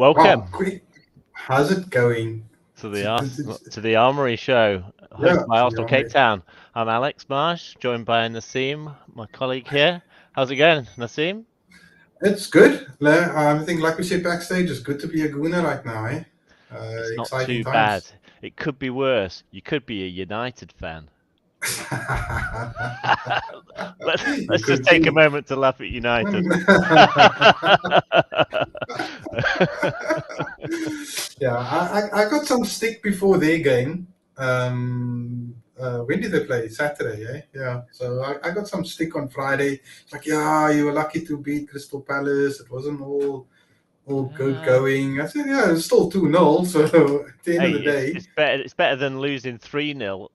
Welcome. Wow, quick. How's it going? To the Armory Show, hosted by Arsenal Cape Town. I'm Alex Marsh, joined by Naseem, my colleague here. How's it going, Naseem? It's good. I think, like we said backstage, it's good to be a Gooner right now, eh? It's not Exciting too times. bad. It could be worse. You could be a United fan. Let's just take a moment to laugh at United. Yeah, I got some stick before their game. When did they play? Saturday, eh? Yeah. So I got some stick on Friday. It's like, yeah, you were lucky to beat Crystal Palace. It wasn't all good going. I said, yeah, it's still 2-0. So at the end of the day, it's better than losing 3-0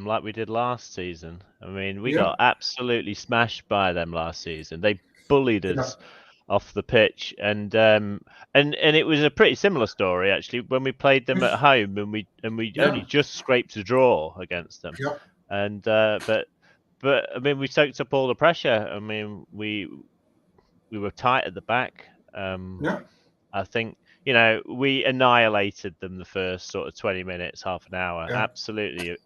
like we did last season. I mean, we got absolutely smashed by them last season. They bullied us off the pitch, and it was a pretty similar story actually when we played them at home, and we only just scraped a draw against them. Yeah. And but I mean, we soaked up all the pressure. I mean, we were tight at the back. I think, we annihilated them the first sort of 20 minutes, half an hour. Yeah. Absolutely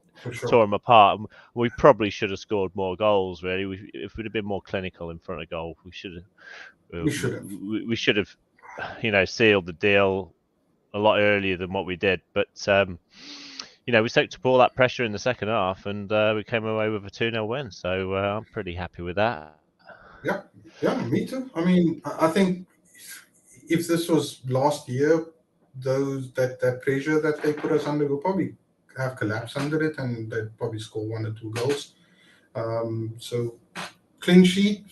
tore them apart. We probably should have scored more goals, really. If we'd have been more clinical in front of goal, we should have. We should have, sealed the deal a lot earlier than what we did. But, we soaked up all that pressure in the second half, and we came away with a 2-0 win. So I'm pretty happy with that. Yeah, me too. I mean, I think if this was last year, that pressure that they put us under will probably have collapsed under it, and they'd probably score 1 or 2 goals. So clean sheet.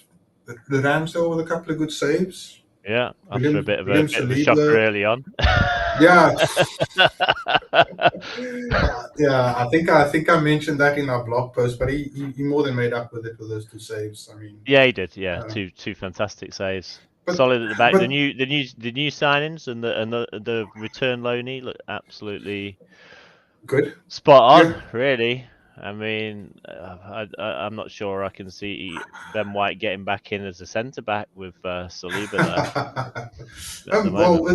The Ramsdale with a couple of good saves. Yeah, after a bit of a shocker early on. Yeah. Yeah, I think I mentioned that in our blog post, but he more than made up with it with those 2 saves. I mean, yeah, he did. Yeah, two fantastic saves. Solid at the back. The new signings and the return loanee look absolutely good, spot on. Yeah. Really. I mean, I'm not sure I can see Ben White getting back in as a centre back with Saliba there. Well,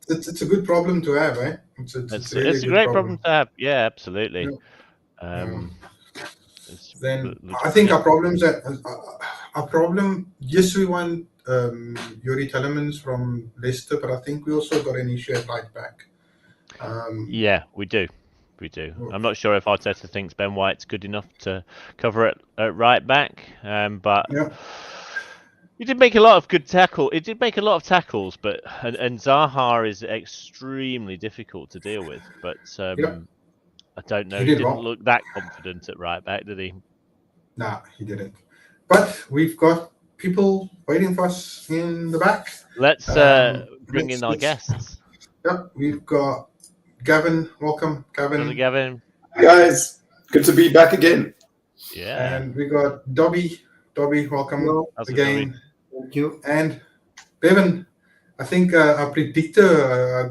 it's a good problem to have, eh? It's a great problem to have. Yeah, absolutely. Yeah. Then I think our problem. Yes, we won Yuri Telemans from Leicester, but I think we also got an issue at right back. Yeah, we do. I'm not sure if Arteta thinks Ben White's good enough to cover it at right back, but he did make a lot of good tackle. It did make a lot of tackles, but and Zaha is extremely difficult to deal with. But I don't know. He didn't look that confident at right back, did he? Nah, he didn't. But we've got people waiting for us in the back. Let's bring in our guests. Yep, we've got Gavin. Welcome, Gavin. Hello, Gavin. Hi, guys. Good to be back again. Yeah. And we got Dobbie. Dobbie, welcome again. Thank you. And Bevan, I think our predictor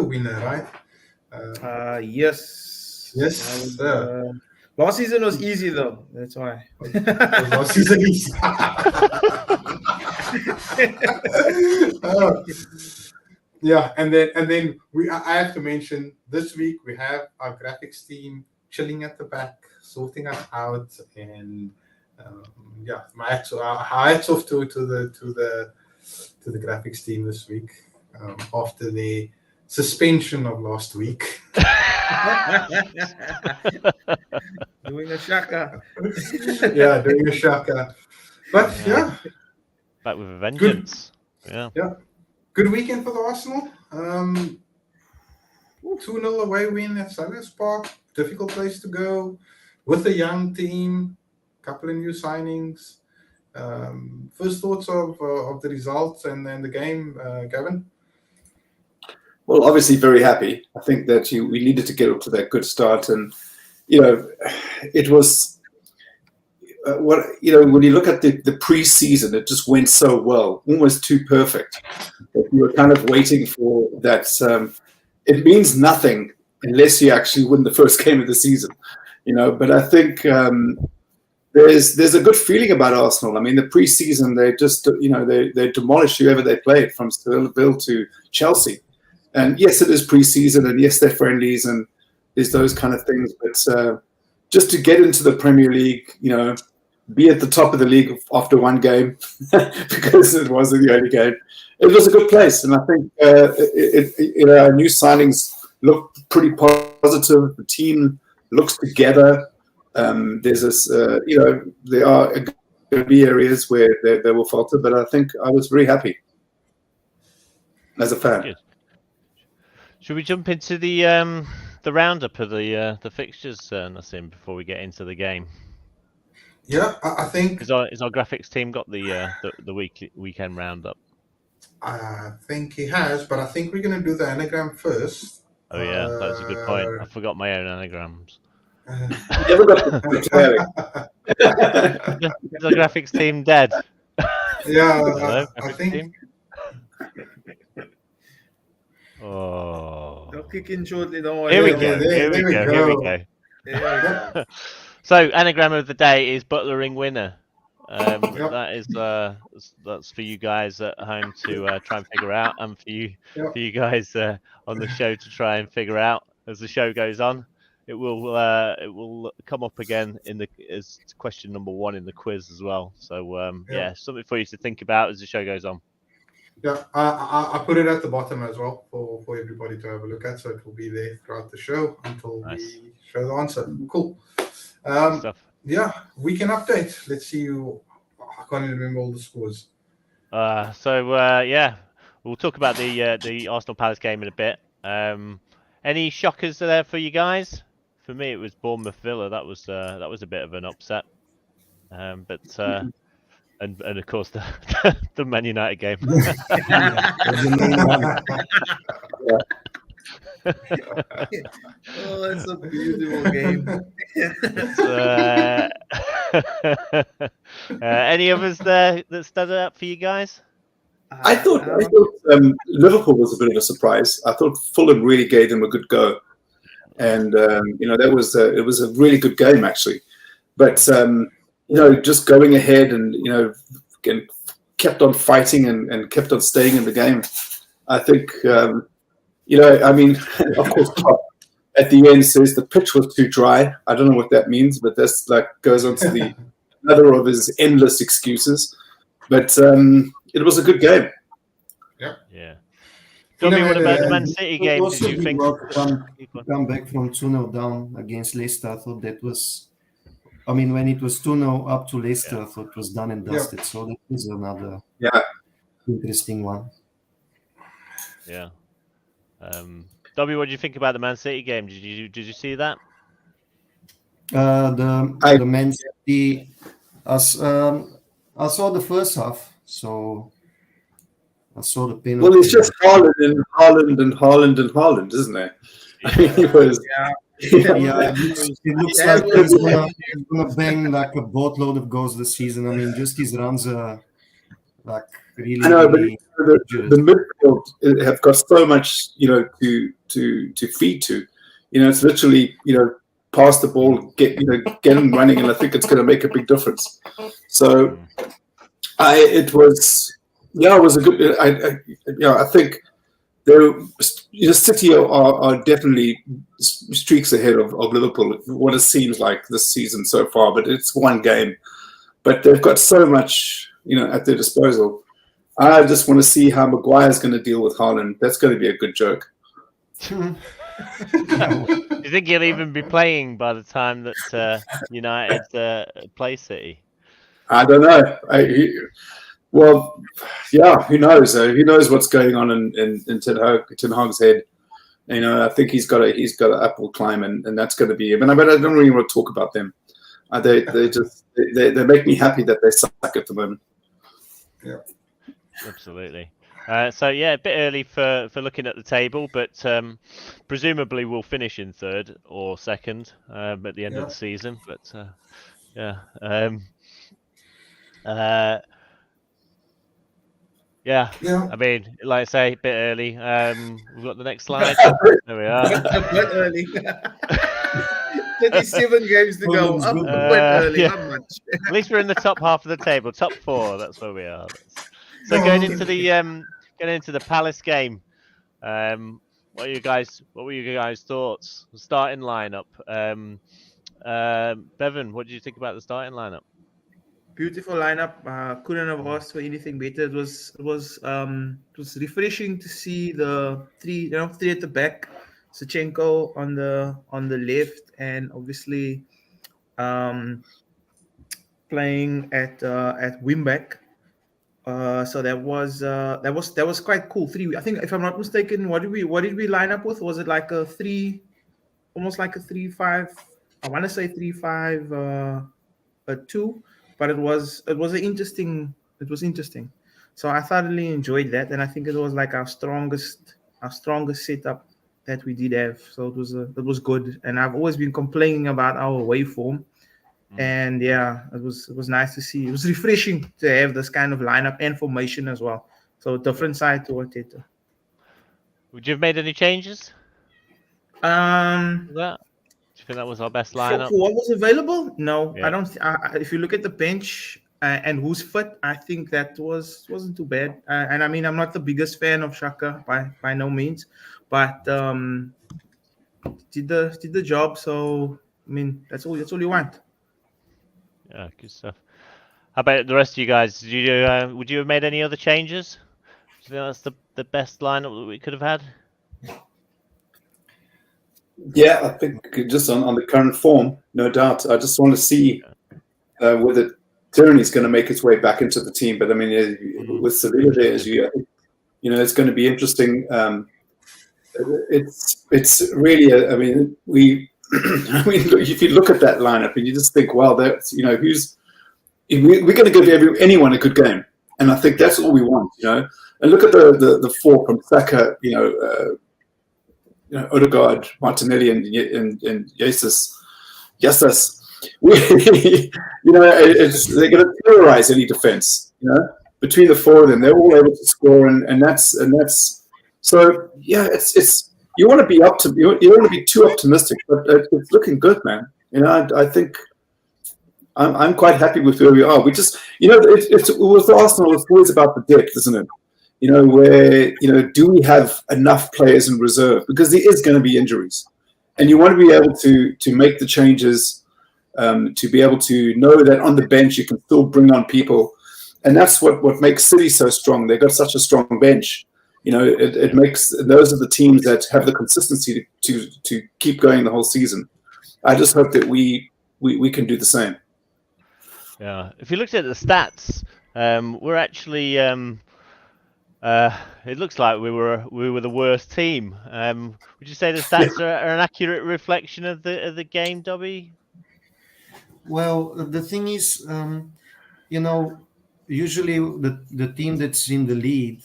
winner, right? Yes. Yes. Last season was easy though. That's why. Last season easy. Yeah, and then I have to mention this week we have our graphics team chilling at the back, sorting us out, and my hats off to the graphics team this week after the suspension of last week. Doing a shaka. Yeah, doing a shaka. But back with a vengeance. Good. Yeah. Good weekend for the Arsenal. 2-0 away win at Selhurst Park. Difficult place to go with a young team. Couple of new signings. First thoughts of the results and then the game, Gavin? Well, obviously very happy. I think that we needed to get up to that good start, and it was when you look at the pre-season, it just went so well, almost too perfect. That we were kind of waiting for that. It means nothing unless you actually win the first game of the season, But I think there's a good feeling about Arsenal. I mean, the pre-season, they just, they demolish whoever they played, from Seville to Chelsea. And yes, it is pre-season, and yes, they're friendlies, and there's those kind of things. But just to get into the Premier League, be at the top of the league after one game, because it wasn't the only game, it was a good place. And I think our new signings look pretty positive. The team looks together. There's this, there are going to be areas where they will falter, but I think I was very happy as a fan. Good. Should we jump into the roundup of the fixtures, Naseem, before we get into the game? Yeah, I think. Is our graphics team got the weekend roundup? I think he has, but I think we're going to do the anagram first. Oh yeah, that's a good point. I forgot my own anagrams. You never got the Is our graphics team dead? Yeah, I think. Team? Oh. They'll kick in shortly. Don't worry. Here we go. So, anagram of the day is butlering winner. That is that's for you guys at home to try and figure out, and for you guys on the show to try and figure out as the show goes on. It will come up again as question number 1 in the quiz as well. So something for you to think about as the show goes on. Yeah, I put it at the bottom as well for everybody to have a look at, so it will be there throughout the show until we show the answer. Cool. Yeah, weekend update. Let's see. I can't remember all the scores. We'll talk about the Arsenal Palace game in a bit. Any shockers there for you guys? For me, it was Bournemouth Villa. That was a bit of an upset. And of course the Man United game. Oh, that's a beautiful game. Any others there that stood out for you guys? I thought Liverpool was a bit of a surprise. I thought Fulham really gave them a good go, and it was a really good game actually. But just going ahead and kept on fighting and kept on staying in the game. I think of course, at the end says the pitch was too dry. I don't know what that means, but that's goes on to the another of his endless excuses. But it was a good game. Yeah. Tell me, what about the Man City game? Did you think come back from 2-0 down against Leicester? I thought that was, when it was 2-0 up to Leicester, I thought it was done and dusted. So that was another interesting one. Yeah. Dobby, what did you think about the Man City game? Did you see that? The Man City, I saw the first half, so I saw the penalty. Well, it's just Haaland, isn't it? I mean, he was. It looks like he's gonna bang like a boatload of goals this season. Just his runs are really. I know, really but the midfield have got so much, to feed to. It's literally, pass the ball, get them running, and I think it's going to make a big difference. So, it was a good. I think City are definitely streaks ahead of Liverpool. What it seems like this season so far, but it's one game. But they've got so much, at their disposal. I just want to see how Maguire's going to deal with Haaland. That's going to be a good joke. Do you think he'll even be playing by the time that United play City? I don't know. Who knows? Who knows what's going on in Ten Hag's head? I think he's got an upward climb, and that's going to be. But I don't really want to talk about them. They make me happy that they suck at the moment. Yeah, absolutely. A bit early for looking at the table, but presumably we'll finish in third or second at the end of the season. But like I say, a bit early. We've got the next slide. There we are. A bit early. 37 games to go. Up quite early, yeah. not much. At least we're in the top half of the table, top 4. That's where we are. So going into the Palace game, what were you guys' thoughts? The starting lineup. Bevan, what did you think about the starting lineup? Beautiful lineup. Couldn't have asked for anything better. It was refreshing to see the three at the back, Sachenko on the left, and obviously playing at wingback. So that was quite cool. I think, if I'm not mistaken, what did we line up with? Was it like a 3, almost like a 3-5? I want to say 3-5, a 2, but it was interesting. So I thoroughly enjoyed that, and I think it was like our strongest setup that we did have. So it was good, and I've always been complaining about our away form. And yeah, it was nice to see. It was refreshing to have this kind of lineup and formation as well. So different side to Arteta. Would you have made any changes? Do you think that was our best lineup? For what was available? No, Yeah. I don't. If you look at the bench and who's fit, I think that wasn't too bad. And I mean, I'm not the biggest fan of Xhaka by no means, but did the job. So I mean, that's all you want. Yeah, good stuff. How about the rest of you guys? Would you have made any other changes? Do you think that's the best lineup that we could have had? Yeah, I think just on the current form, no doubt. I just want to see whether Tierney's going to make its way back into the team. But I mean, with Sevilla there, it's going to be interesting. It's really, I mean, if you look at that lineup and you just think, well, that's we're going to give anyone a good game, and I think that's all we want, And look at the four from Saka, Odegaard, Martinelli, and Jesus. They're going to terrorize any defense. Between the four of them, they're all able to score, and that's so. Yeah, it's you want to be you don't want to be too optimistic, but it's looking good, man. I think I'm quite happy with where we are. We just, with Arsenal, it's always about the depth, isn't it? Where, do we have enough players in reserve? Because there is going to be injuries. And you want to be able to make the changes, to be able to know that on the bench you can still bring on people. And that's what makes City so strong. They've got such a strong bench. It makes those are the teams that have the consistency to keep going the whole season. I just hope that we can do the same. Yeah. If you looked at the stats, we're actually... it looks like we were the worst team. Would you say the stats are an accurate reflection of the game, Dobbie? Well, the thing is, usually the team that's in the lead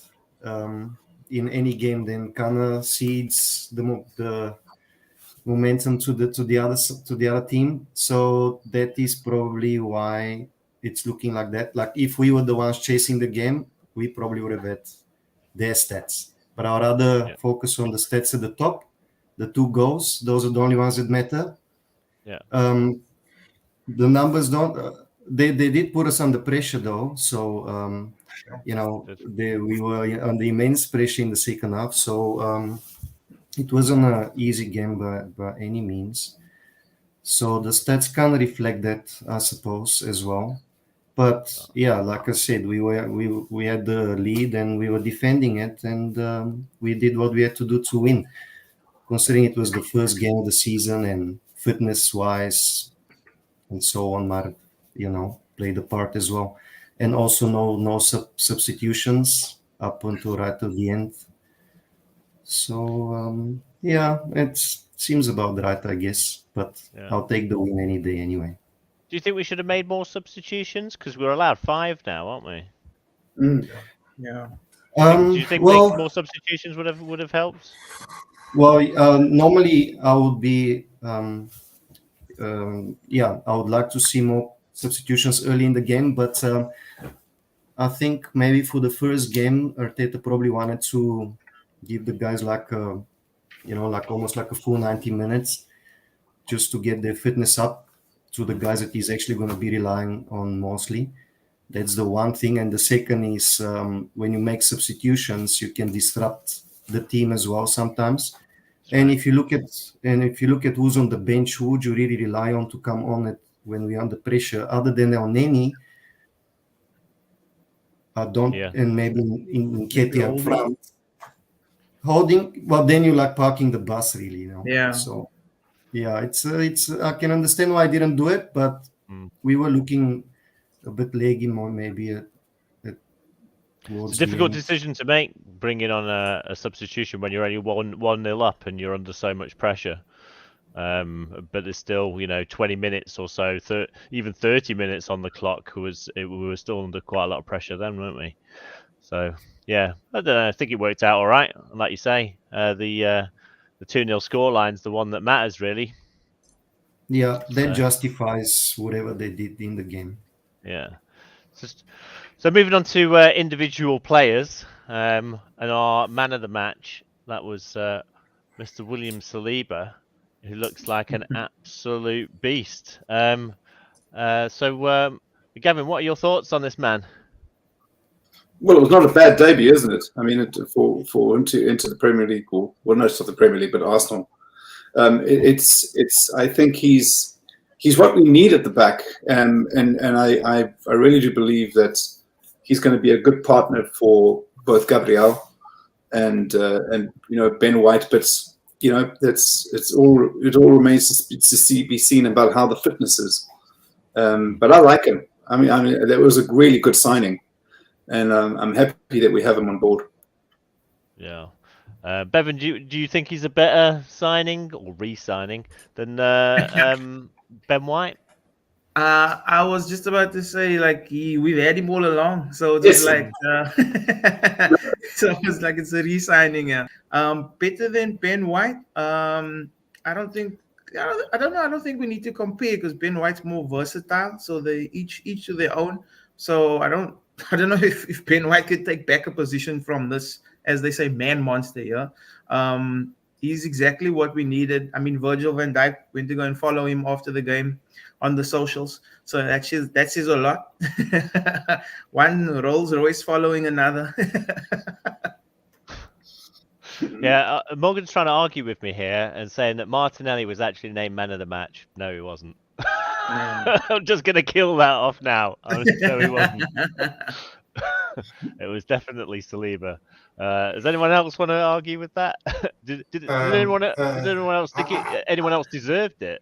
in any game then kind of cedes the momentum to the other team. So that is probably why it's looking like that. Like if we were the ones chasing the game, we probably would have had their stats, but I'd rather focus on the stats at the top. The 2 goals, those are the only ones that matter. Yeah. The numbers don't. They did put us under pressure though. So we were under immense pressure in the second half. So it wasn't an easy game by any means. So the stats kind of reflect that, I suppose, as well. But yeah, like I said, we had the lead and we were defending it, and we did what we had to do to win. Considering it was the first game of the season and fitness-wise and so on, might played a part as well. And also no substitutions up until right at the end. So it seems about right, I guess. But I'll take the win any day anyway. Do you think we should have made more substitutions? Because we're allowed 5 now, aren't we? Yeah. Do you think making more substitutions would have helped? Well, normally I would be, I would like to see more substitutions early in the game, but I think maybe for the first game, Arteta probably wanted to give the guys like almost like a full 90 minutes. just to get their fitness up to the guys that he's actually going to be relying on mostly. That's the one thing. And the second is when you make substitutions, you can disrupt the team as well sometimes. And if you look at who's on the bench, who would you really rely on to come on when we're under pressure, other than El Neni? And maybe in Ketty up front. Holding, well, then you like parking the bus, really, you know. Yeah. So, yeah, it's. I can understand why I didn't do it, but we were looking a bit leggy more, maybe. It's a difficult decision to make, bringing on a substitution when you're only 1-0 up and you're under so much pressure. But there's still, 20 minutes or so, even 30 minutes on the clock. We were still under quite a lot of pressure then, weren't we? So, yeah, I don't know. I think it worked out all right. And like you say, the 2-0 scoreline's the one that matters, really. Yeah, that justifies whatever they did in the game. Yeah. So moving on to individual players, and our man of the match, that was Mr. William Saliba, who looks like an absolute beast. So, Gavin, what are your thoughts on this man? Well, it was not a bad debut, isn't it? I mean, for into the Premier League, no, it's not the Premier League, but Arsenal. I think he's what we need at the back, and I really do believe that he's going to be a good partner for both Gabriel and Ben White. But it all remains to be seen about how the fitness is. But I like him. I mean, that was a really good signing, and I'm happy that we have him on board. Yeah. Bevan, do you think he's a better signing or re-signing than Ben White? I was just about to say, we've had him all along, so just so it's like it's a re-signing. Better than Ben White. I don't think we need to compare because Ben White's more versatile, so they each to their own. So I don't know if Ben White could take back a position from this, as they say, man monster here. He's exactly what we needed. I mean, Virgil van Dijk went to go and follow him after the game on the socials. So that says a lot. One Rolls Royce following another. Yeah, Morgan's trying to argue with me here and saying that Martinelli was actually named man of the match. No, he wasn't. I'm just going to kill that off now. No, he wasn't. It was definitely Saliba. Does anyone else want to argue with that? Did anyone else think anyone else deserved it?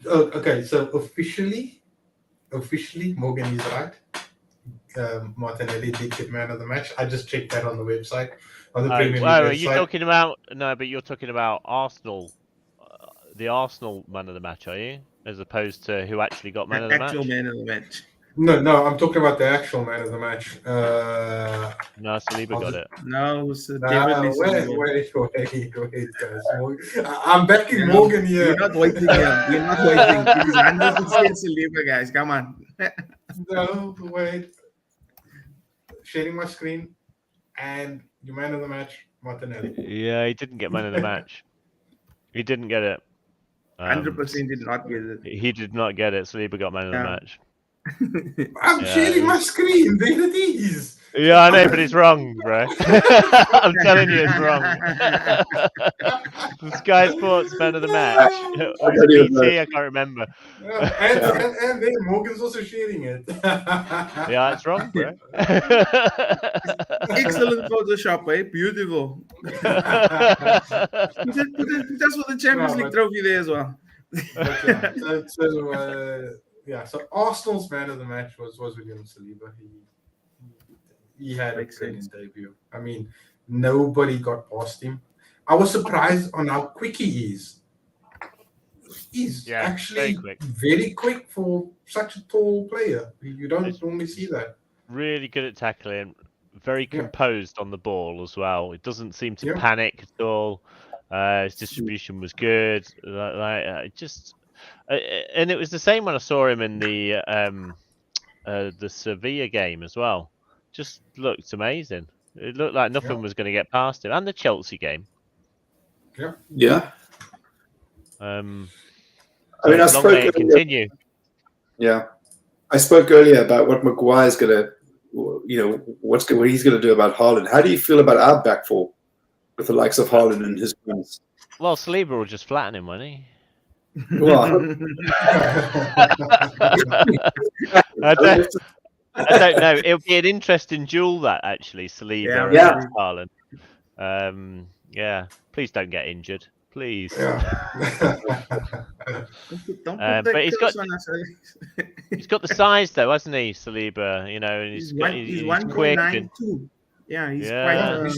Okay, so officially, Morgan is right. Martinelli did get man of the match. I just checked that on the website, on the Premier League website. You're talking about but you're talking about Arsenal, the Arsenal man of the match, are you? As opposed to who actually got man of the match? Actual man of the match. No, I'm talking about the actual man of the match. No, Saliba got it. No, it was wait, guys. I'm backing Morgan here. We're not waiting here. We're not waiting. It is 100% Saliba, guys. Come on. No, wait. Sharing my screen, and your man of the match, Martinelli. Yeah, he didn't get man of the match. He didn't get it. 100% did not get it. He did not get it. Saliba got man of the match. I'm sharing my screen. There it is. Yeah, I know, but it's wrong, bro. I'm telling you, it's wrong. The Sky Sports man of the match. Or BT, I can't remember. And then Morgan's also sharing it. Yeah, it's wrong, bro. Excellent Photoshop, eh? Beautiful. That's for the Champions League trophy there as well. So Arsenal's man of the match was William Saliba. He had a brilliant debut. I mean, nobody got past him. I was surprised on how quick he is. He's actually very quick for such a tall player. You don't normally see that. Really good at tackling, very composed on the ball as well. It doesn't seem to panic at all. His distribution was good. And it was the same when I saw him in the Sevilla game as well. Just looked amazing. It looked like nothing was going to get past him. And the Chelsea game. Yeah. I mean, I long may it continue. Yeah, I spoke earlier about what Maguire's going to, what he's going to do about Haaland. How do you feel about our back four with the likes of Haaland and his friends? Well, Saliba will just flatten him, won't he? Well, I don't know. It'll be an interesting duel, that actually, Saliba and Haaland. Yeah, please don't get injured, please. But he's got the size, though, hasn't he, Saliba? You know, and he's quick. Yeah, he's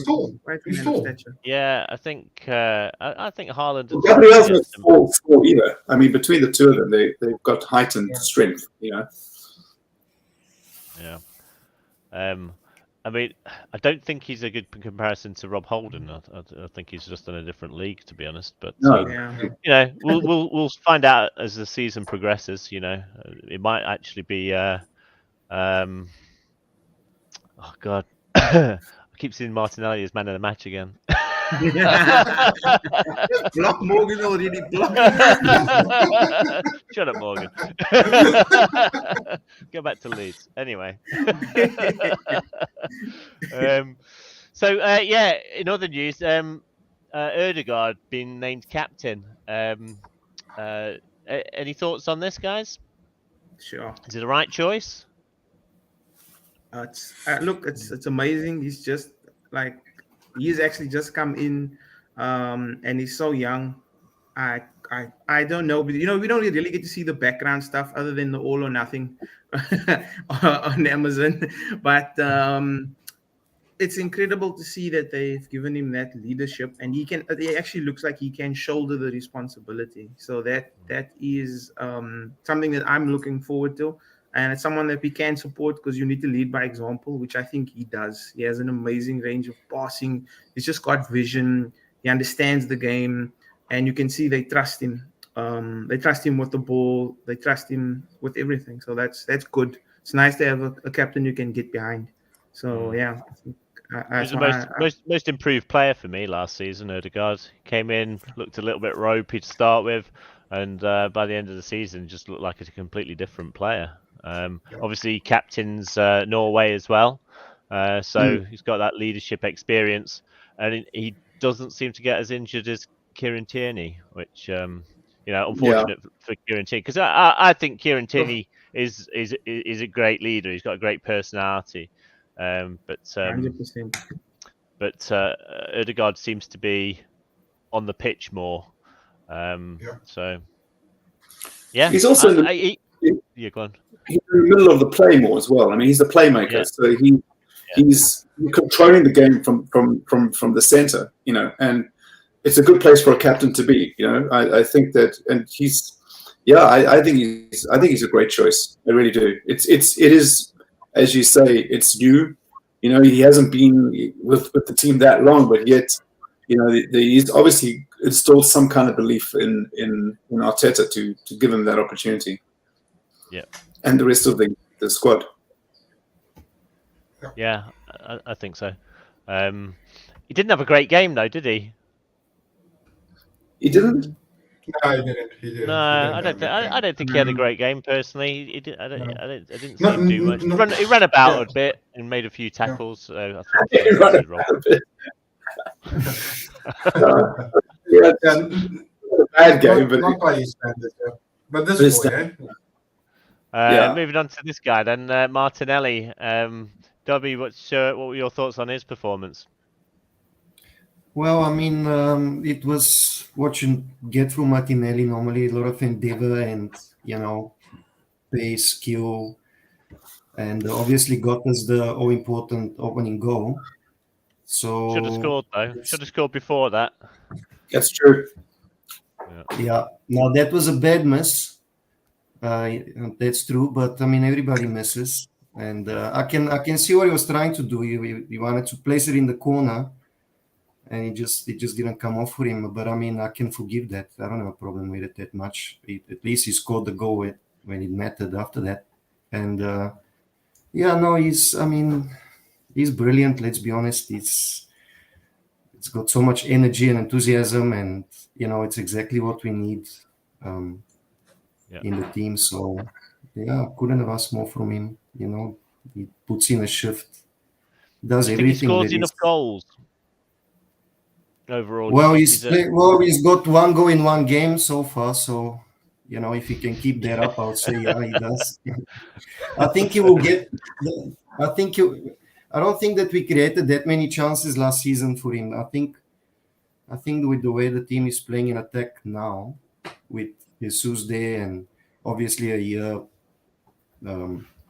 tall. He's tall. Yeah, I think Haaland. Nobody else was small either. I mean, between the two of them, they've got heightened strength. You know. Yeah. I mean, I don't think he's a good comparison to Rob Holden. I think he's just in a different league, to be honest. But you know, we'll find out as the season progresses. You know, it might actually be. Oh God. I keep seeing Martinelli as man of the match again. Block Morgan already. Block. Shut up, Morgan. Go back to Leeds. Anyway. Yeah, in other news, Ødegaard been named captain. Any thoughts on this, guys? Sure. Is it the right choice? It's amazing. He's just like, he's actually just come in, and he's so young. I don't know, but you know, we don't really get to see the background stuff other than the All or Nothing on Amazon. But it's incredible to see that they've given him that leadership, and he actually looks like he can shoulder the responsibility. So that is something that I'm looking forward to. And it's someone that we can support, because you need to lead by example, which I think he does. He has an amazing range of passing. He's just got vision. He understands the game. And you can see they trust him. They trust him with the ball. They trust him with everything. So that's good. It's nice to have a captain you can get behind. So, yeah. He's the most improved player for me last season, Ødegaard. Came in, looked a little bit ropey to start with. And by the end of the season, just looked like a completely different player. Obviously, captains Norway as well, so he's got that leadership experience, and he doesn't seem to get as injured as Kieran Tierney, which unfortunate for Kieran Tierney, because I think Kieran Tierney is a great leader. He's got a great personality, but 100%. But Ødegaard seems to be on the pitch more. So yeah, he's also go on. He's in the middle of the play more as well. I mean, he's the playmaker, so he's controlling the game from the center, you know, and it's a good place for a captain to be, you know. I think that, and I think he's a great choice. I really do. It is, as you say, it's new. You know, he hasn't been with the team that long, but yet, you know, he's obviously installed some kind of belief in Arteta to give him that opportunity. Yeah. And the rest of the squad. Yeah, I think so. He didn't have a great game, though, did he? He didn't? No, he didn't. No, I don't think he had a great game personally. I didn't see him do much. He ran about a bit and made a few tackles. So I think he ran about a bit. A bad game, but not by his standards. But this boy, Moving on to this guy then, Martinelli. Dobbie, what were your thoughts on his performance? Well, I mean, it was what you get from Martinelli normally, a lot of endeavor and, you know, pace, skill, and obviously got us the all-important opening goal. So should have scored, though. Should have scored before that. That's true. Yeah. Now, that was a bad miss. That's true, but I mean, everybody misses, and I can see what he was trying to do. He wanted to place it in the corner, and it just didn't come off for him. But I mean, I can forgive that. I don't have a problem with it that much. At least he scored the goal when it mattered after that, and he's brilliant. Let's be honest. It's it's got so much energy and enthusiasm, and it's exactly what we need in the team. So couldn't have asked more from him. He puts in a shift, does everything. He scores enough goals overall. Well, he's got 1 goal in 1 game so far. So if he can keep that up, I would say he does. I think he will get. I don't think that we created that many chances last season for him. I think with the way the team is playing in attack now, with Jesus there, and obviously a year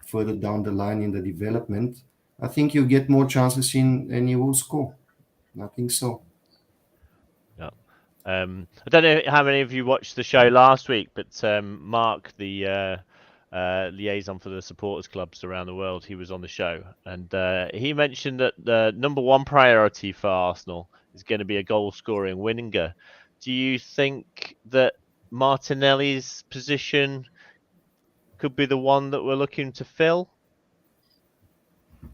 further down the line in the development, I think you'll get more chances in and he will score. I think so. Yeah. I don't know how many of you watched the show last week, but Mark, the liaison for the supporters clubs around the world, he was on the show, and he mentioned that the number 1 priority for Arsenal is going to be a goal-scoring winger. Do you think that Martinelli's position could be the one that we're looking to fill?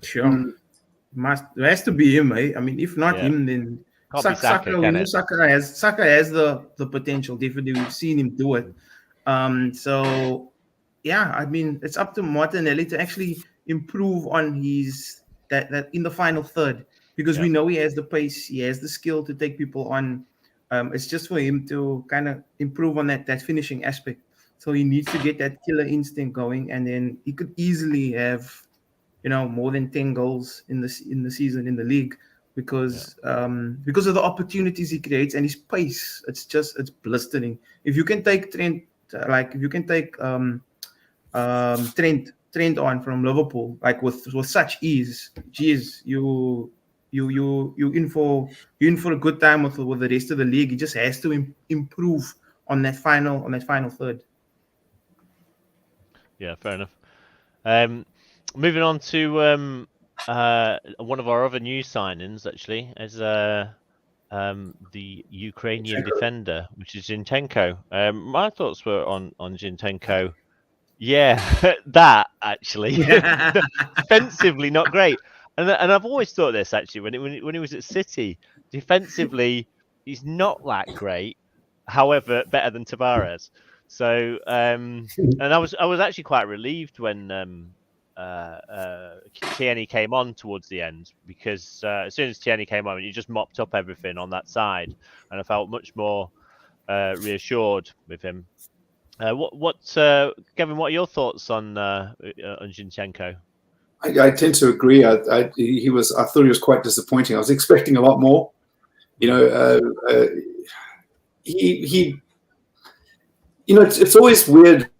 Sure. There has to be him, eh? I mean, if not him, then Saka has the potential. Definitely, we've seen him do it. So, yeah, I mean, it's up to Martinelli to actually improve on his that in the final third, because we know he has the pace, he has the skill to take people on. It's just for him to kind of improve on that finishing aspect. So he needs to get that killer instinct going, and then he could easily have, more than 10 goals in the season in the league, because of the opportunities he creates and his pace. It's blistering. If you can take Trent, Trent on from Liverpool, like with such ease, geez, you in for a good time with the rest of the league. He just has to improve on that final third. Yeah, fair enough. Moving on to one of our other new signings, actually, is the Ukrainian defender, which is Zinchenko. My thoughts were on Zinchenko. Yeah, that actually defensively not great, and I've always thought this actually when he was at City, defensively he's not that great. However, better than Tavares. So, and I was actually quite relieved when Tierney came on towards the end, because as soon as Tierney came on, he just mopped up everything on that side, and I felt much more reassured with him. Kevin, what are your thoughts on Zinchenko? I tend to agree. I thought he was quite disappointing. I was expecting a lot more. It's always weird,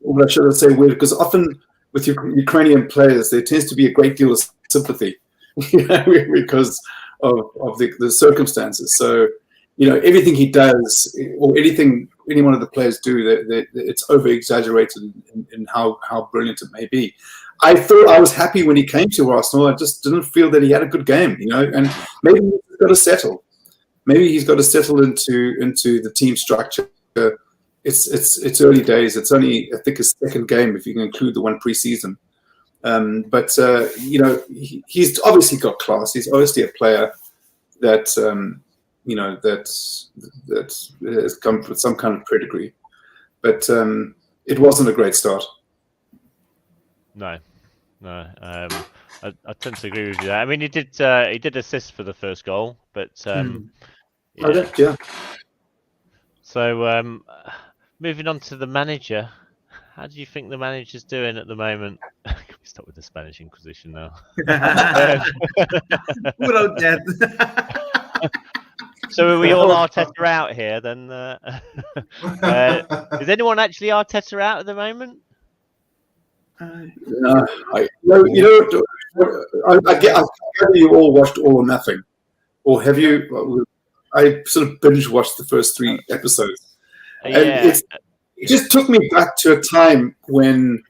or should I say weird, because often with Ukrainian players, there tends to be a great deal of sympathy, because of the circumstances. So, everything he does, or anything any one of the players do, it's over-exaggerated in how brilliant it may be. I thought I was happy when he came to Arsenal. I just didn't feel that he had a good game, and maybe he's got to settle. Maybe he's got to settle into the team structure. It's early days. It's only, I think, his second game if you can include the one pre-season. But he's obviously got class. He's obviously a player that that has come with some kind of pedigree. But it wasn't a great start. No. I tend to agree with you. I mean, he did assist for the first goal, but yeah. So moving on to the manager, how do you think the manager's doing at the moment? Can we start with the Spanish Inquisition now? Without that. So are we all Arteta out here then? Is anyone actually Arteta out at the moment? No, I gather you all watched All or Nothing, or have you? I sort of binge watched the first 3 episodes, and it just took me back to a time when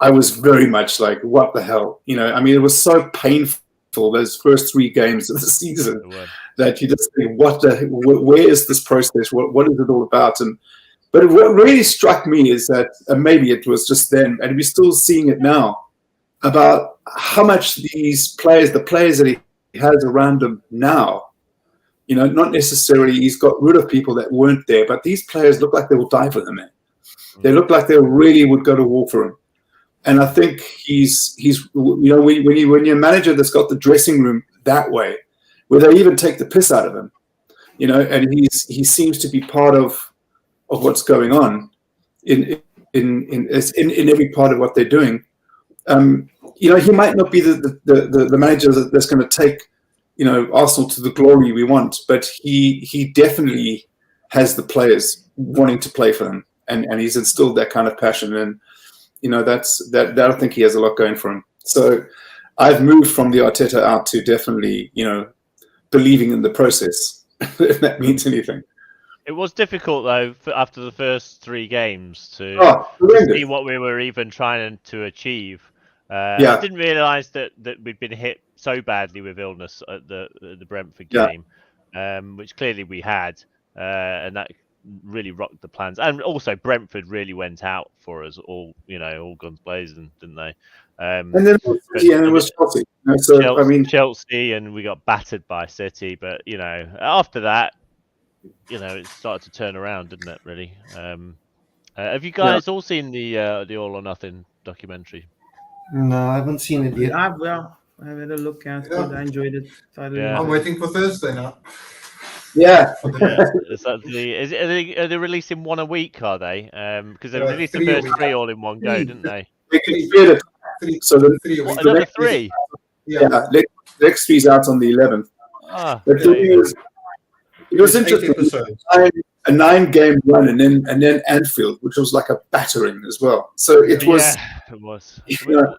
I was very much like, "What the hell?" I mean, it was so painful those first 3 games of the season that you just think, where is this process? What is it all about? But what really struck me is that, maybe it was just then, and we're still seeing it now, about how much these players, the players that he has around him now, You know, not necessarily he's got rid of people that weren't there, but these players look like they will die for him, man. They look like they really would go to war for him. And I think he's you know, when you're a manager that's got the dressing room that way, where they even take the piss out of him, you know, and he seems to be part of what's going on in every part of what they're doing. You know, he might not be the manager that's going to take, you know, Arsenal to the glory we want, but he definitely has the players wanting to play for him, and he's instilled that kind of passion, and you know, that I think he has a lot going for him. So I've moved from the Arteta out to definitely, you know, believing in the process, if that means anything. It was difficult though after the first 3 games to see what we were even trying to achieve. I didn't realise that we'd been hit so badly with illness at the Brentford game, which clearly we had, and that really rocked the plans. And also Brentford really went out for us all, you know, all guns blazing, didn't they? And then it was Chelsea. You know, so I mean, Chelsea, and we got battered by City. But you know, after that, you know, it started to turn around, didn't it? Really. Have you guys all seen the All or Nothing documentary? No, I haven't seen it yet. I had a look at it. I enjoyed it. I'm waiting for Thursday now. Yeah. Are they releasing one a week? Are they? Because they released the first 3 all in one go, didn't they? So the 3 another 3. Yeah, next 3's out on the 11th. But it was interesting. A 9-game run, and then Anfield, which was like a battering as well. So it was. Yeah, it was. You know,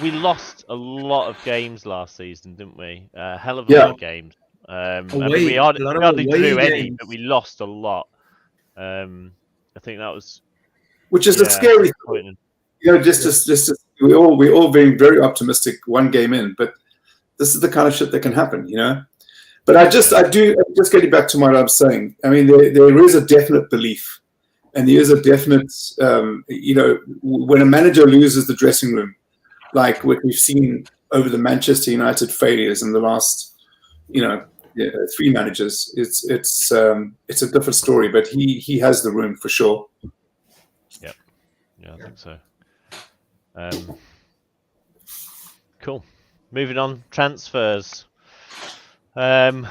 we lost a lot of games last season, didn't we? A hell of a lot of games. I mean, we hardly drew any, but we lost a lot. I think that was, which is a scary thing. You know, just we're all being very optimistic 1 game in, but this is the kind of shit that can happen, you know. But just getting back to what I'm saying. I mean, there is a definite belief, and there is a definite, you know, when a manager loses the dressing room, like what we've seen over the Manchester United failures in the last, you know, 3 managers, it's a different story. But he has the room for sure. Yeah, I think so. Cool. Moving on, transfers. So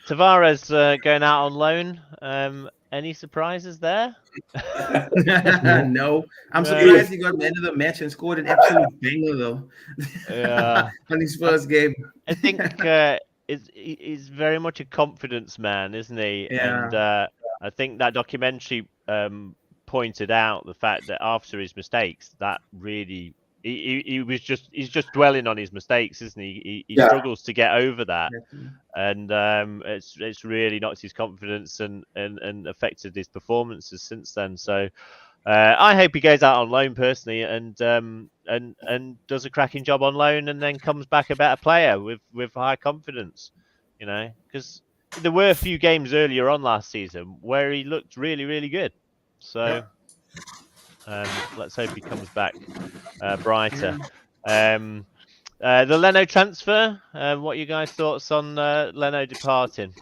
Tavares going out on loan. Any surprises there? No, I'm surprised he got the end of the match and scored an absolute banger though. Yeah, on his first game. I think he's very much a confidence man, isn't he? Yeah. And I think that documentary pointed out the fact that after his mistakes, that really. He's just dwelling on his mistakes, isn't he? He struggles to get over that, and it's really knocked his confidence and affected his performances since then. So I hope he goes out on loan personally and does a cracking job on loan and then comes back a better player with high confidence. You know, because there were a few games earlier on last season where he looked really, really good. So. Let's hope he comes back brighter. The Leno transfer. What are you guys' thoughts on Leno departing?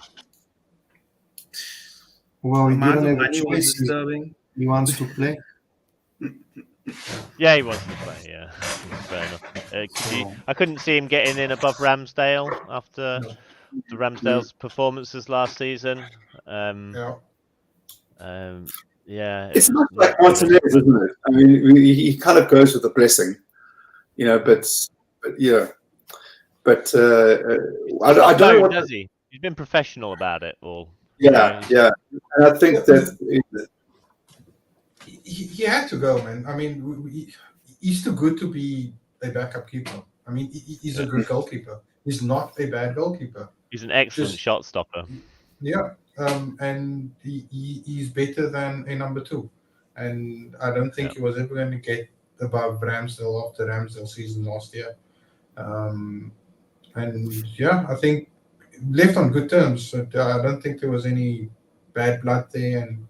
Well, he didn't have a choice. He wants to play. Yeah, he wants to play. Yeah, fair enough. I couldn't see him getting in above Ramsdale after the Ramsdale's performances last season. Yeah, it's not like Martinez, isn't it? I mean, he kind of goes with the blessing, you know. But yeah, I don't know what does he? He's been professional about it all. Yeah, and I think that he had to go, man. I mean, he's too good to be a backup keeper. I mean, he's a good goalkeeper. He's not a bad goalkeeper. He's an excellent shot stopper. Yeah. And he's better than a number 2, and I don't think he was ever going to get above Ramsdale after Ramsdale's season last year. And I think left on good terms. So I don't think there was any bad blood there, and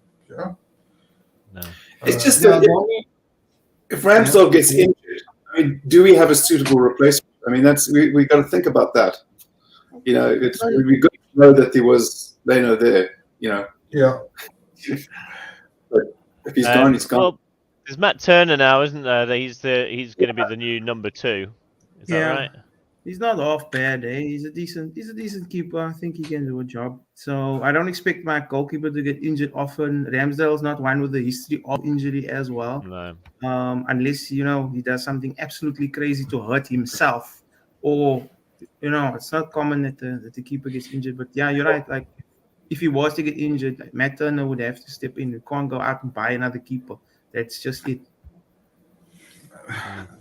no, it's just that if Ramsdale gets injured, I mean, do we have a suitable replacement? I mean, that's we got to think about that. It would be good to know that there was Leno there. Yeah. But if he's gone, he's gone. Well, there's Matt Turner now, isn't there? He's going to be the new number 2. Is that right? He's not off bad, eh? He's a decent keeper. I think he can do a job. So I don't expect my goalkeeper to get injured often. Ramsdale's not one with a history of injury as well. No. Unless he does something absolutely crazy to hurt himself, or it's not common that the keeper gets injured. But yeah, you're right. Like if he was to get injured, like, Matt Turner would have to step in. You can't go out and buy another keeper. That's just it.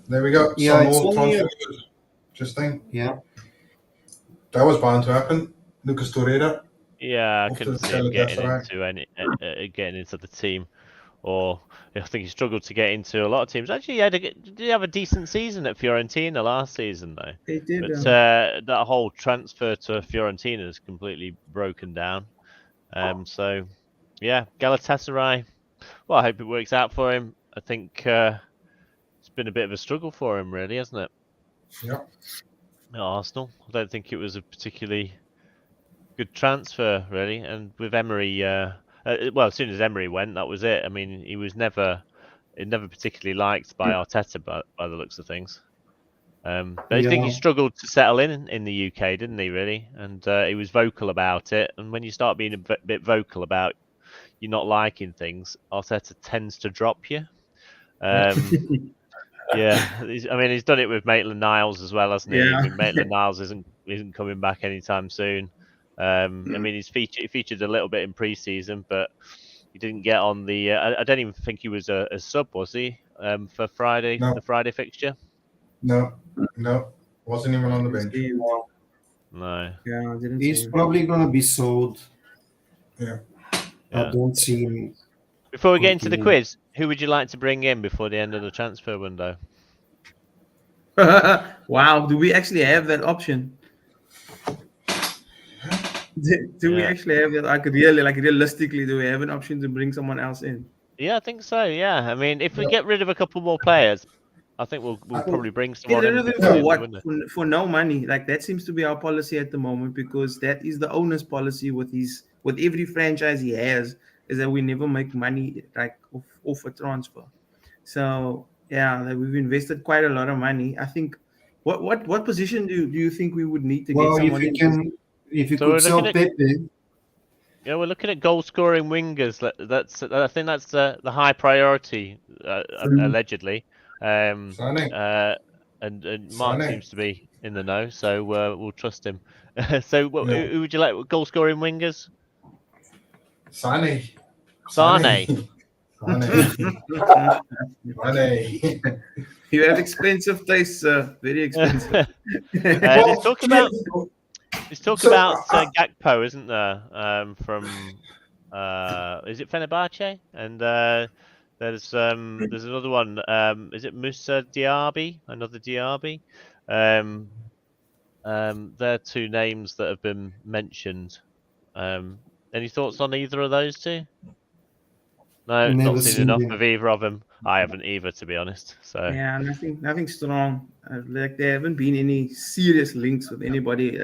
There we go. Yeah, Some it's more only transfers. Interesting. Yeah. That was bound to happen. Lucas Torreira. Yeah, I Off couldn't to see him Galatasaray. getting into the team, or I think he struggled to get into a lot of teams. Actually, did he have a decent season at Fiorentina last season though? They did. But that whole transfer to Fiorentina is completely broken down. So yeah, Galatasaray. Well, I hope it works out for him. I think it's been a bit of a struggle for him, really, hasn't it? Yeah. At Arsenal, I don't think it was a particularly good transfer, really. And with Emery, well, as soon as Emery went, that was it. I mean, he was never particularly liked by Arteta, by the looks of things. But I think he struggled to settle in the UK, didn't he? Really, and he was vocal about it. And when you start being a bit vocal about you're not liking things, Arteta tends to drop you. Yeah, I mean, he's done it with Maitland-Niles as well, hasn't he? Yeah. I mean, Maitland-Niles isn't coming back anytime soon. I mean, he featured a little bit in pre-season, but he didn't get on the. I don't even think he was a sub, was he? For Friday, No. the Friday fixture. No, wasn't even on the bench. No. Yeah, I didn't He's see him. probably gonna be sold. Yeah. I don't see him. Before we get into the continue. quiz, who would you like to bring in before the end of the transfer window? Wow, do we actually have that option? Do we actually have that? Realistically, do we have an option to bring someone else in? Yeah, I think so. Yeah, I mean, if we get rid of a couple more players, I think we'll probably bring Get someone rid in of them before the for end of what? the window. For no money. Like that seems to be our policy at the moment, because that is the owner's policy with every franchise he has, is that we never make money like off a transfer. So yeah, like, we've invested quite a lot of money. I think what position do you think we would need to get someone in? If you So we're could sell looking at- Pepe, Yeah, we're looking at goal-scoring wingers. I think that's the high priority, allegedly. Sane. And Mark Sane. seemes to be in the know, so we'll trust him. So, Yeah. who would you like? Goal-scoring wingers? Sane. Sane. Sane. You have expensive tastes, sir. Very expensive. Let's talk about So, Gakpo, isn't there? From is it Fenerbahce? And there's another one. Is it Musa Diaby? Another Diaby. They're two names that have been mentioned. Any thoughts on either of those two? No, Never not seen seen enough them. of either of them. I haven't either, to be honest. So Yeah, nothing strong. Like there haven't been any serious links with anybody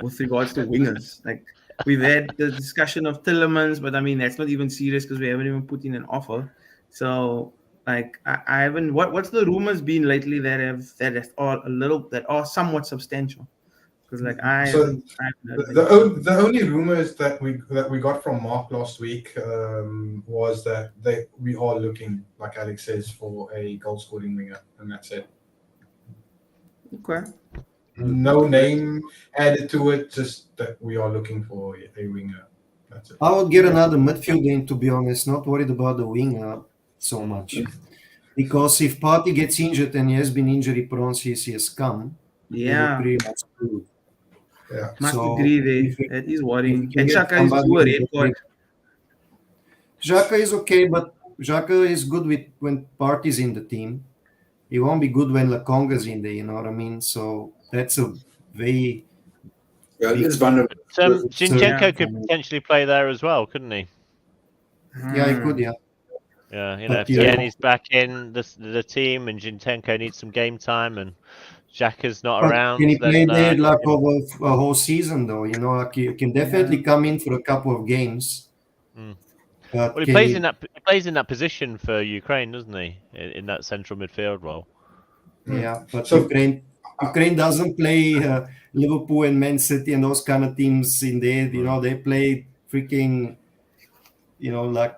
with regards to wingers. Like we've had the discussion of Tillemans, but I mean that's not even serious because we haven't even put in an offer. So like I haven't. What's the rumors been lately that are somewhat substantial? Because like I So, haven't heard the only rumors that we got from Mark last week was that we are looking, like Alex says, for a goal scoring winger, and that's it. Okay. No name added to it, just that we are looking for a winger. That's it. I would get another midfielder in, to be honest. Not worried about the winger so much. Because if Partey gets injured and he has been injury prone since he has come, Yeah. pretty much screwed. Yeah. Must So, agree if there. it- That is worrying. if you And get Xhaka is somebody good who red can card. Xhaka is okay, but Xhaka is good when Partey's in the team. He won't be good when Lakonga's in there, you know what I mean? So that's a very It's vulnerable. Zinchenko could potentially play there as well, couldn't he? he could, yeah. Yeah, if But, yeah. Tierney's back in the team and Zinchenko needs some game time and Xhaka's not But around. can he play there like him- over a whole season though? You know, like he can definitely come in for a couple of games. Mm. But Well, he can plays he- in that position for Ukraine, doesn't he? In that central midfield role. Yeah, but So- Ukraine doesn't play Liverpool and Man City and those kind of teams in there. You know, they play freaking, you know, like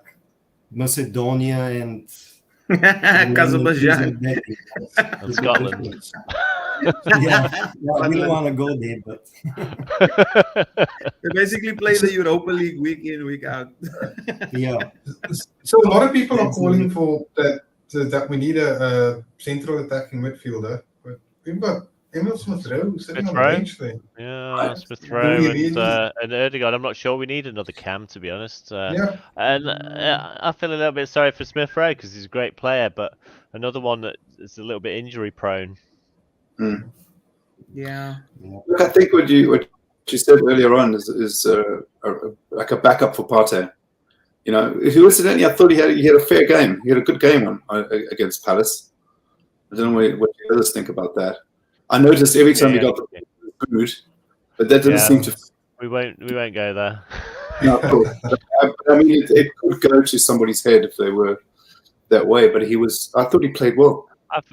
Macedonia and Kazakhstan. And Scotland. Yeah, I really want to go there, but They basically play the Europa League week in, week out. yeah, So a lot of people are calling for that we need a central attacking midfielder. But we've got Emil Smith-Rowe sitting on the Smith-Rowe? bench there. Yeah, Smith Do Rowe we and really? Erdegaard. I'm not sure we need another cam, to be honest. Yeah. And I feel a little bit sorry for Smith Rowe because he's a great player, but another one that is a little bit injury prone. Yeah. Look, I think what you said earlier on is like a backup for Partey. You know, who incidentally I thought he had a fair game. He had a good game against Palace. I don't know what the others think about that. I noticed every time he got the good, but that didn't seem to. We won't go there. No, cool. I mean, it could go to somebody's head if they were that way. But I thought he played well.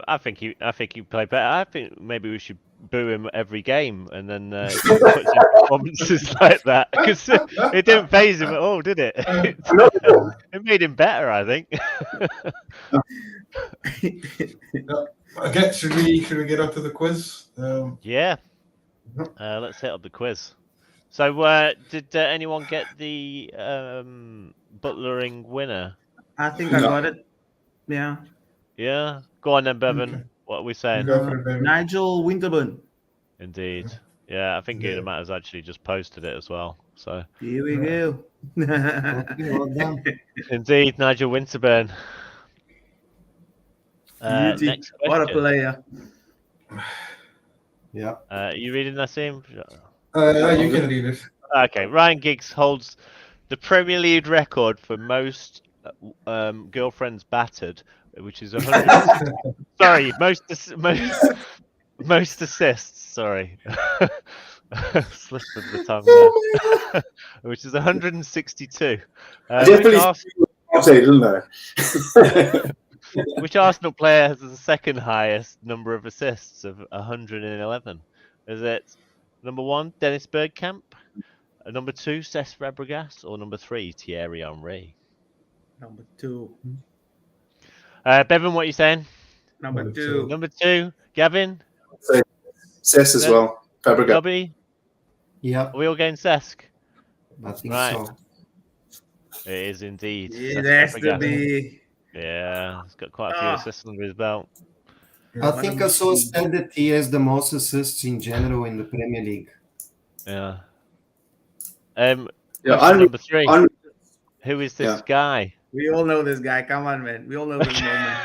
I think he played better. I think maybe we should boo him every game and then put in performances like that because it didn't phase him at all, did it? It made him better, I think. Okay, should we get up to the quiz? Yeah. Let's hit up the quiz. So, did anyone get the butlering winner? I think I got it. Yeah. Yeah. Go on then, Bevan. Okay. What are we saying? Go for it, baby. Nigel Winterburn. Indeed. Yeah, I think Gooners has actually just posted it as well. So Here we go. okay, well done. indeed, Nigel Winterburn. Beauty. Next What a question. player. Yeah. Are you reading Naseem? You can read it. Okay, Ryan Giggs holds the Premier League record for most girlfriends battered, which is 100. Sorry, most assists. Sorry, slip of the tongue there. Which is 162. Definitely Partey, didn't I? Which Arsenal player has the second highest number of assists of 111? Is it number 1, Dennis Bergkamp? Number 2, Cesc Fabregas? Or number 3, Thierry Henry? Number 2. Bevan, what are you saying? Number 2. Number 2, Gavin? Cesc as well. Fabregas. Dobby? Yeah, Are we all going Cesc? I think Right. so. It is indeed. It Cesc has to Fabregas. be. Yeah, he's got quite a few assists under his belt. I think I saw said that he has the most assists in general in the Premier League. Yeah. Yeah, Question number 3. Who is this Yeah. guy? We all know this guy. Come on, man. We all know this moment.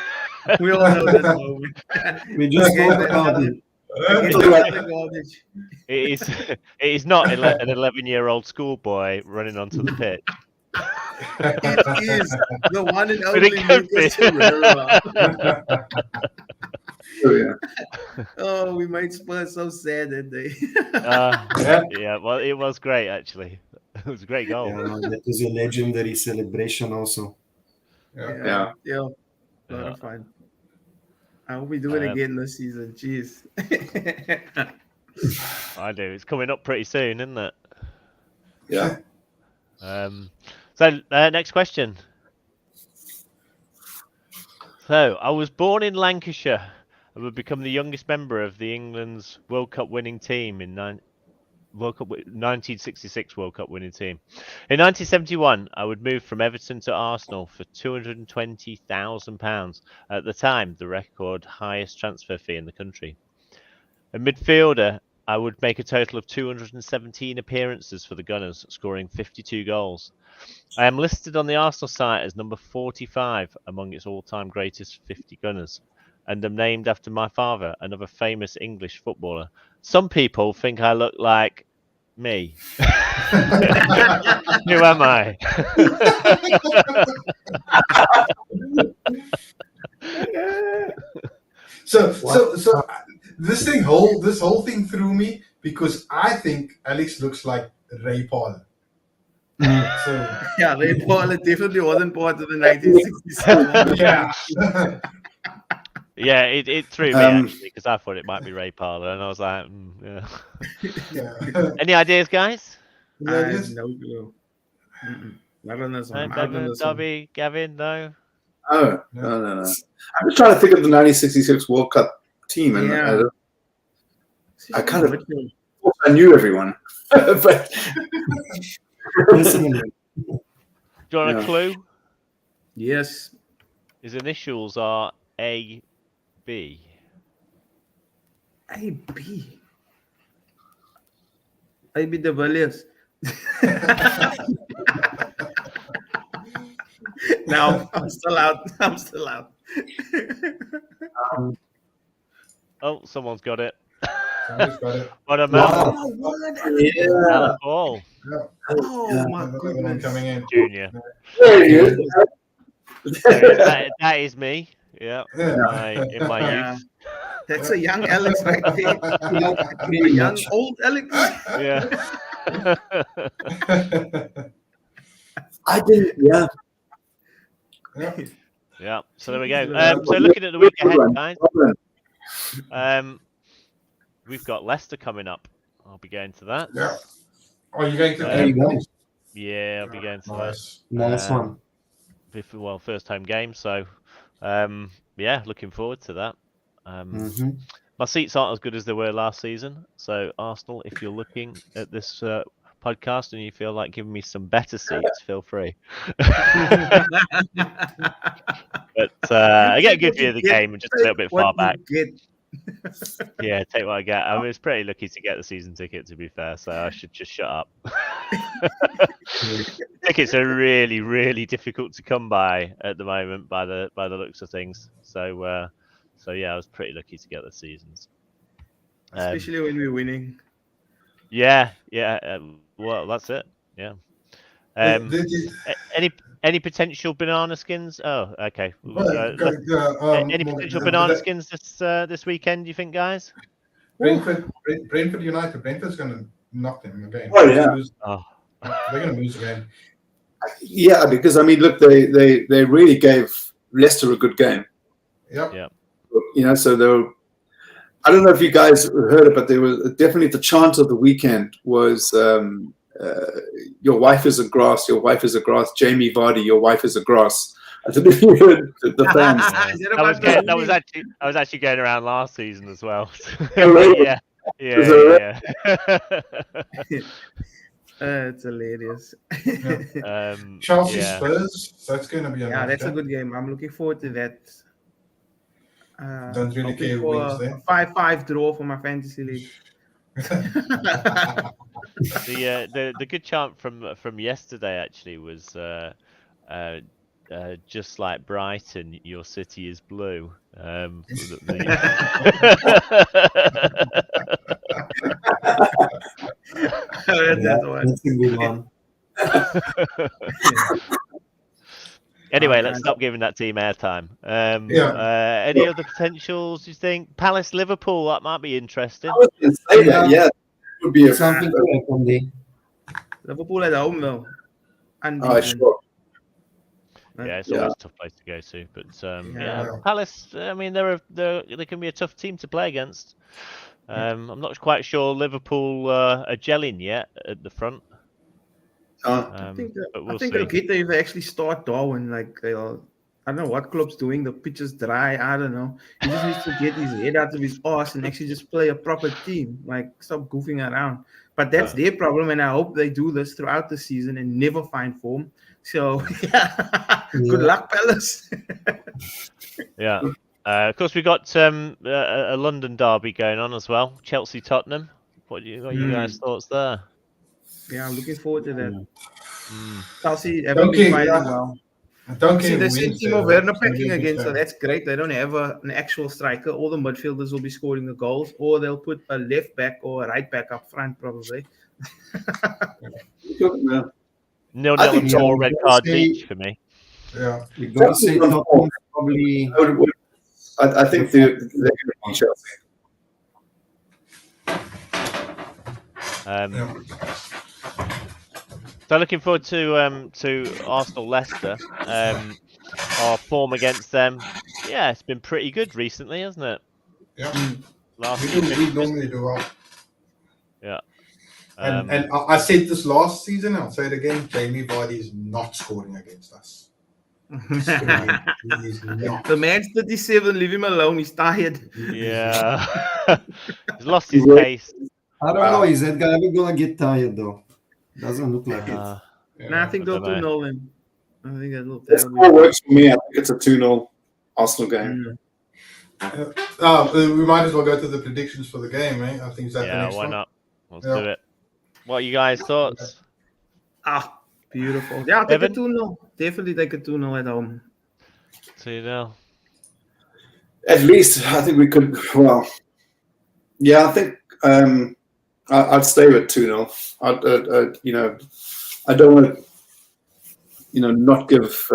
We all know this moment. We just Okay, spoke then, about it. It is not an 11-year-old schoolboy running onto the pitch. It is the one and But only it could be. Lucas Torreira. Oh, yeah. Oh, we made Spurs so sad that day. Yeah, well, it was great, actually. It was a great goal. Yeah, that was a legendary celebration also. Yeah. Yeah. A lot of fun. I hope we do it again this season. Jeez. I do. It's coming up pretty soon, isn't it? Yeah. So, next question. So, I was born in Lancashire and would become the youngest member of the England's World Cup winning team in 1966 World Cup winning team. In 1971, I would move from Everton to Arsenal for £220,000. At the time, the record highest transfer fee in the country. A midfielder, I would make a total of 217 appearances for the Gunners, scoring 52 goals. I am listed on the Arsenal site as number 45 among its all-time greatest 50 Gunners, and am named after my father, another famous English footballer. Some people think I look like me. Who am I? So this whole thing threw me because I think Alex looks like Ray Paul. So yeah, Ray Paul definitely wasn't part of the 1966. yeah. Yeah, it threw me actually because I thought it might be Ray Parler, and I was like, yeah. Yeah. Any ideas, guys? I have no clue. Not on this one. Bevan, Dobbie, Gavin, no. Oh, no. I'm just trying to think of the 1966 World Cup team, and I kind of thought I knew everyone, but. Do you want a clue? Yes. His initials are A.B. A.B. A.B. de Villiers. No, I'm still out. Oh, someone's got it. Somebody's got it. What a man. Yeah. Alan Ball. Yeah. Oh, my Another one goodness. coming in. Junior. There he is. That is me. Yeah. In my youth. That's a young Alex right there. A young old Alex. Yeah. I didn't. Yeah. Yeah. So there we go. So looking at the week ahead, guys. We've got Leicester coming up. I'll be going to that. Yeah. Are you going to There you go. Yeah, I'll be going to that. Nice one. Well, first home game. So, yeah, looking forward to that. My seats aren't as good as they were last season. So, Arsenal, if you're looking at this podcast and you feel like giving me some better seats, feel free. But I get a good view of the game and just a little bit far back. Yeah, take what I get. I was pretty lucky to get the season ticket, to be fair, so I should just shut up. Tickets are really, really difficult to come by at the moment, by the looks of things. So yeah, I was pretty lucky to get the seasons, especially when we're winning. Yeah. Well, that's it. Yeah. Any potential banana skins? Oh, okay. Any potential banana skins this weekend? Do you think, guys? Brentford United. Brentford's going to knock them again. Oh yeah. They're going to lose again. Yeah, because I mean, look, they really gave Leicester a good game. Yep. Yeah. You know, so they were. I don't know if you guys heard it, but there was definitely the chant of the weekend was. Your wife is a grass. Your wife is a grass. Jamie Vardy, your wife is a grass. I don't know if you heard the fans. I was actually going around last season as well. Yeah. It's hilarious. Chelsea Spurs. So that's going to be that's a good game. I'm looking forward to that. Don't really care who wins there. 5-5 draw for my fantasy league. The good chant from yesterday actually was just like Brighton, your city is blue. That's a good one. Anyway, let's stop giving that team airtime. Any other potentials you think? Palace, Liverpool, that might be interesting. I was going to say that, yeah. It would be something to happen. Liverpool at home, though. Sure. Yeah, it's always a tough place to go to. But Palace, I mean, they can be a tough team to play against. I'm not quite sure Liverpool are gelling yet at the front. I think they'll get there if they actually start Darwin. Like I don't know what Klopp's doing. The pitch is dry. I don't know. He just needs to get his head out of his arse and actually just play a proper team. Like stop goofing around. But that's their problem, and I hope they do this throughout the season and never find form. So good luck, Palace. Yeah. Of course, we got a London derby going on as well. Chelsea Tottenham. What are you guys' thoughts there? Yeah, I'm looking forward to that. Chelsea haven't been fighting well. See, they sent Timo Werner packing again, so that's great. They don't have an actual striker. All the midfielders will be scoring the goals, or they'll put a left back or a right back up front, probably. 0-0 and 4 red cards each for me. Yeah. You're going to say Tottenham probably. I think they're going to beat Chelsea. So looking forward to Arsenal Leicester. Our form against them, yeah, it's been pretty good recently, hasn't it? Yeah. Last We normally do well. Yeah. And I said this last season, I'll say it again, Jamie Vardy is not scoring against us. He's not. The man's 37, leave him alone, he's tired. Yeah. He's lost his pace. I don't know, is that guy ever going to get tired, though? Doesn't look like it. No, I think they'll 2-0 him. I think that'll score works for me. I think it's a 2-0 Arsenal game. We might as well go to the predictions for the game, eh? I think that's the next why one. not? Let's do it. What are you guys' thoughts? Beautiful. Yeah, I'll take a 2-0. Definitely take a 2-0 at home. 2-0. At least, I think we could. Well, yeah, I think I'd stay with 2-0. I don't want to, not give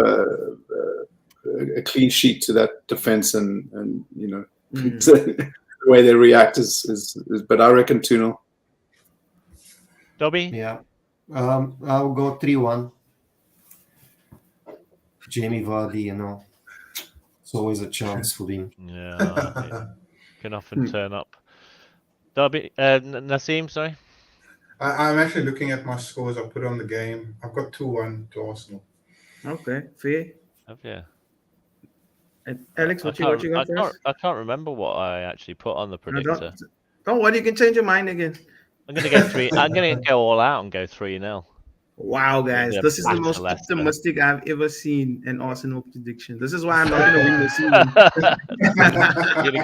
a clean sheet to that defense, and the way they react is. But I reckon 2-0. Dobbie? Yeah. I'll go 3-1. Jamie Vardy, it's always a chance for him. Yeah, can often turn up. Dobbie, Naseem, sorry. I'm actually looking at my scores. I put on the game. I've got 2-1 to Arsenal. Okay, fair. Yeah. And Alex, what you got first? I can't remember what I actually put on the predictor. Don't worry, you can change your mind again. I'm gonna go 3. I'm gonna go all out and go 3-0. Wow, guys, this is the most optimistic I've ever seen an Arsenal prediction. This is why I'm not going to win the season.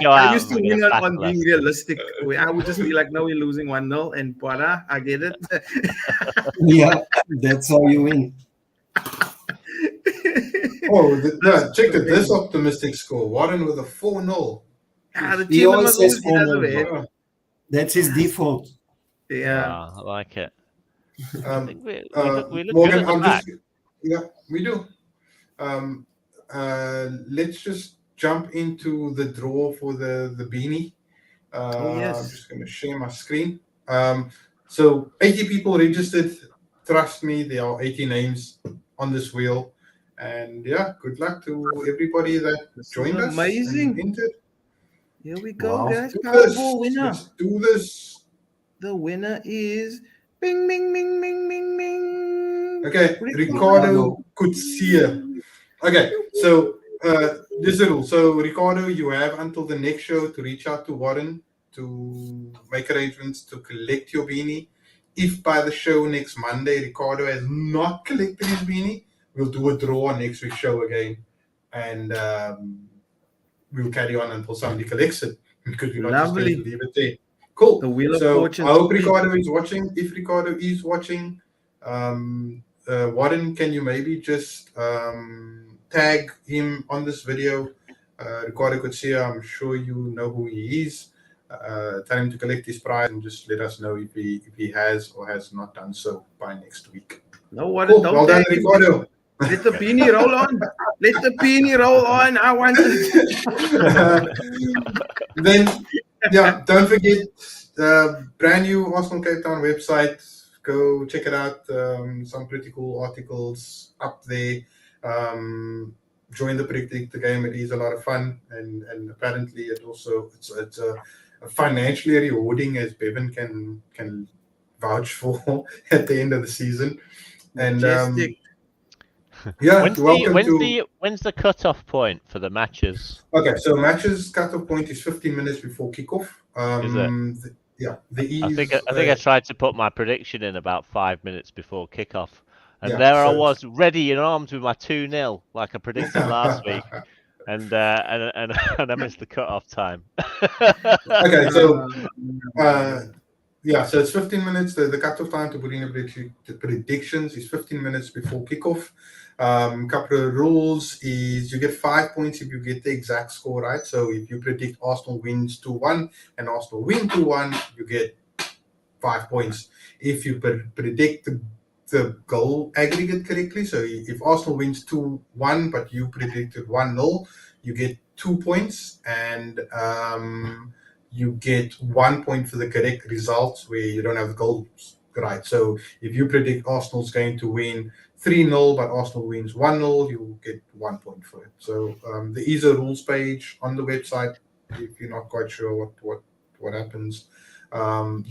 I used to win on being realistic. I would just be like, no, we're losing 1-0, and Bada, I get it. Yeah, that's how you win. Check it. This optimistic score. Warren with a 4-0. He always says 4-0. That's his default. Yeah, I like it. I think we look Morgan, good at the back. we do. Let's just jump into the draw for the beanie. Yes. I'm just going to share my screen. So 80 people registered. Trust me, there are 80 names on this wheel. And good luck to everybody that joined us. Amazing. Here we go, guys. Powerball winner. Let's do this. The winner is bing, bing, bing, bing, bing, bing. Okay, Ricardo Kutsia. Okay, so this is a rule. So Ricardo, you have until the next show to reach out to Warren to make arrangements to collect your beanie. If by the show next Monday Ricardo has not collected his beanie, we'll do a draw on next week's show again, and we'll carry on until somebody collects it, because we're not just going to leave it there. Cool. The Wheel of So Fortune. I hope Ricardo is watching. If Ricardo is watching, Warren, can you maybe just tag him on this video? Ricardo Kutsia, I'm sure you know who he is. Tell him to collect his prize and just let us know if he has or has not done so by next week. No, what? Cool. Well done, Ricardo. Let the beanie roll on. Let the beanie roll on. I want it. Then, don't forget brand new Arsenal Cape Town website. Go check it out. Some pretty cool articles up there. Join the Predict the Game. It is a lot of fun, and apparently it's a financially rewarding, as Bevan can vouch for at the end of the season. And when's the cutoff point for the matches? Okay, so matches cutoff point is 15 minutes before kickoff. Is it? I think I tried to put my prediction in about 5 minutes before kickoff, and I was ready in arms with my 2-0 like I predicted last week, and I missed the cutoff time. Okay, so so it's 15 minutes. The cutoff time to put in the predictions is 15 minutes before kickoff. Couple of rules is you get 5 points if you get the exact score right. So if you predict Arsenal wins 2-1 and Arsenal win 2-1, you get 5 points. If you predict the goal aggregate correctly, so if Arsenal wins 2-1 but you predicted 1-0, you get 2 points. And you get 1 point for the correct results where you don't have the goals right. So if you predict Arsenal's going to win 3-0, but Arsenal wins 1-0, you get 1 point for it. So there is a rules page on the website if you're not quite sure what happens. So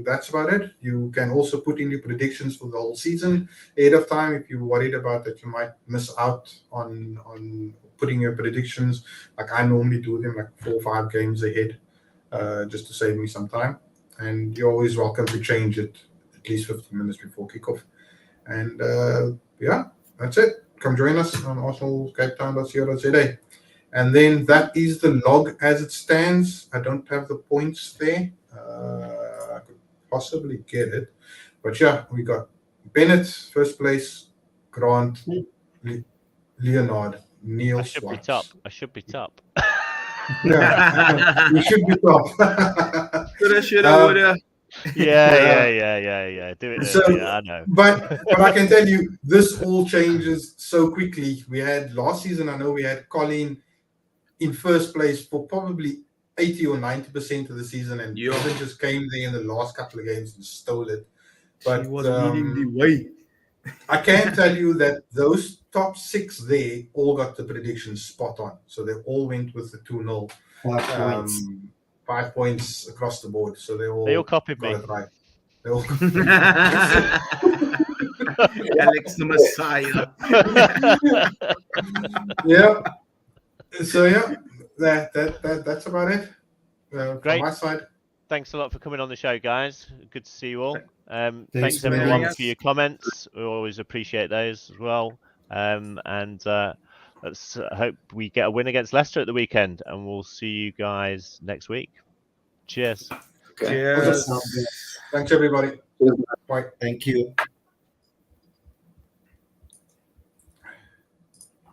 that's about it. You can also put in your predictions for the whole season ahead of time if you're worried about that you might miss out on putting your predictions. Like I normally do them like 4 or 5 games ahead, just to save me some time. And you're always welcome to change it at least 15 minutes before kickoff. And that's it. Come join us on arsenalcapetown.co.za. And then that is the log as it stands. I don't have the points there. I could possibly get it. But yeah, we got Bennett, first place, Grant, Leonard, Neil Swipes. I should be top. Yeah, you should be top. Shoulda. Yeah. Do it. So, I know. But I can tell you, this all changes so quickly. We had last season, I know we had Colin in first place for probably 80 or 90% of the season, and Bevan just came there in the last couple of games and stole it. But he was leading the way. I can tell you that those top 6 there all got the predictions spot on. So they all went with the 2-0. 5 points across the board. So they all copied me. It right. They all Alex the Messiah. Yeah. So yeah, that's about it. Great. From my side. Thanks a lot for coming on the show, guys. Good to see you all. Thanks for everyone having for your comments. We always appreciate those as well. Let's hope we get a win against Leicester at the weekend, and we'll see you guys next week. Cheers. Okay. Cheers. Thanks everybody. Bye. Thank you.